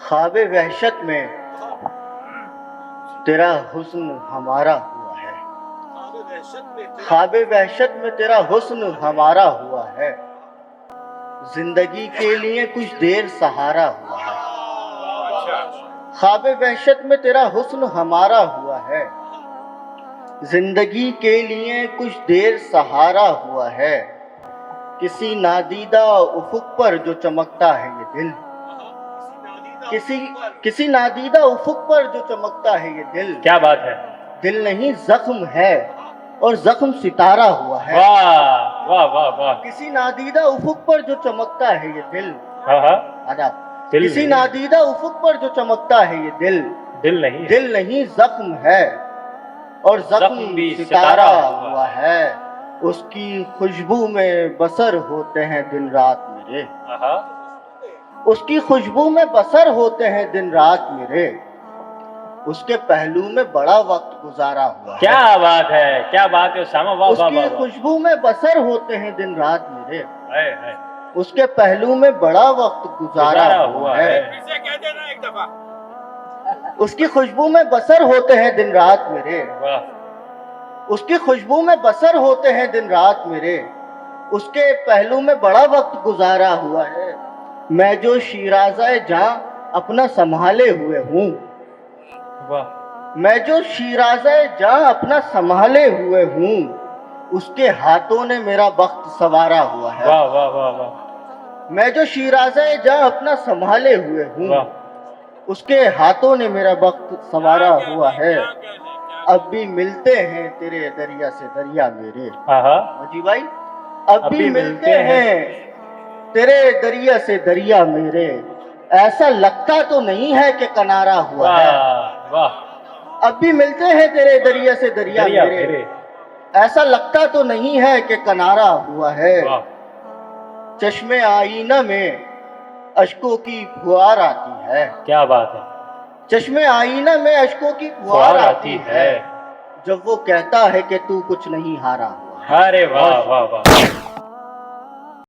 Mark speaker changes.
Speaker 1: خواب وحشت میں تیرا حسن ہمارا ہوا ہے، خواب وحشت میں تیرا حسن ہمارا ہوا ہے، زندگی کے لیے کچھ دیر سہارا ہوا ہے۔ خواب وحشت میں تیرا حسن ہمارا ہوا ہے، زندگی کے لیے کچھ دیر سہارا ہوا ہے، کسی نادیدہ افق پر جو چمکتا ہے یہ دل، کسی نادیدہ افق پر جو چمکتا ہے یہ دل،
Speaker 2: کیا بات ہے،
Speaker 1: دل نہیں زخم ہے اور زخم ستارہ ہوا ہے۔
Speaker 2: واہ واہ واہ واہ،
Speaker 1: کسی نادیدہ افق پر جو چمکتا ہے یہ دل،
Speaker 2: ہاں ہاں،
Speaker 1: آداب،
Speaker 2: دل
Speaker 1: کسی
Speaker 2: نہیں،
Speaker 1: نادیدہ افق پر جو چمکتا ہے یہ دل،
Speaker 2: دل نہیں
Speaker 1: زخم ہے اور زخم
Speaker 2: بھی
Speaker 1: ستارہ ہوا ہے، اس کی خوشبو میں بسر ہوتے ہیں دن رات میرے،
Speaker 2: ہاں،
Speaker 1: اس کی خوشبو میں بسر ہوتے ہیں دن رات میرے، اس کے پہلو میں بڑا وقت گزارا ہوا ہے۔
Speaker 2: کیا بات ہے، کیا بات ہے اسامہ، واہ
Speaker 1: اس
Speaker 2: واہ
Speaker 1: کی
Speaker 2: واہ واہ،
Speaker 1: خوشبو میں بسر ہوتے ہیں دن رات میرے،
Speaker 2: ہائے ہائے،
Speaker 1: اس کے پہلو میں بڑا وقت گزارا ہوا ہے۔ اس کی خوشبو میں بسر ہوتے ہیں دن رات میرے،
Speaker 2: واہ،
Speaker 1: اس کی خوشبو میں بسر ہوتے ہیں دن رات میرے، اس کے پہلو میں بڑا وقت گزارا ہوا ہے، میں جو شیرازہ جاں اپنا سنبھالے ہوئے ہوں،
Speaker 2: واہ،
Speaker 1: میں جو شیرازہ جاں اپنا سنبھالے ہوئے ہوں، اس کے ہاتھوں نے میرا بخت سنوارا ہوا ہے۔
Speaker 2: واہ واہ واہ واہ،
Speaker 1: میں جو شیرازہ جاں اپنا سنبھالے ہوئے ہوں،
Speaker 2: واہ،
Speaker 1: اس کے ہاتھوں نے میرا وقت سنوارا ہوا ہے، اب بھی ملتے ہیں تیرے دریا سے دریا میرے،
Speaker 2: ہاں،
Speaker 1: جی بھائی، اب بھی ملتے ہیں تیرے دریا سے دریا میرے، ایسا لگتا تو نہیں ہے کہ کنارا ہوا ہے،
Speaker 2: واہ واہ،
Speaker 1: اب بھی ملتے ہیں تیرے دریا سے دریا میرے، ایسا لگتا تو نہیں ہے کہ کنارا ہوا ہے،
Speaker 2: واہ،
Speaker 1: چشم آئینہ میں اشکوں کی پھوار آتی ہے،
Speaker 2: کیا بات ہے،
Speaker 1: چشم آئینہ میں اشکوں کی پھوار آتی ہے، جب وہ کہتا ہے کہ تو کچھ نہیں ہارا ہوا ہے۔
Speaker 2: ارے واہ واہ واہ۔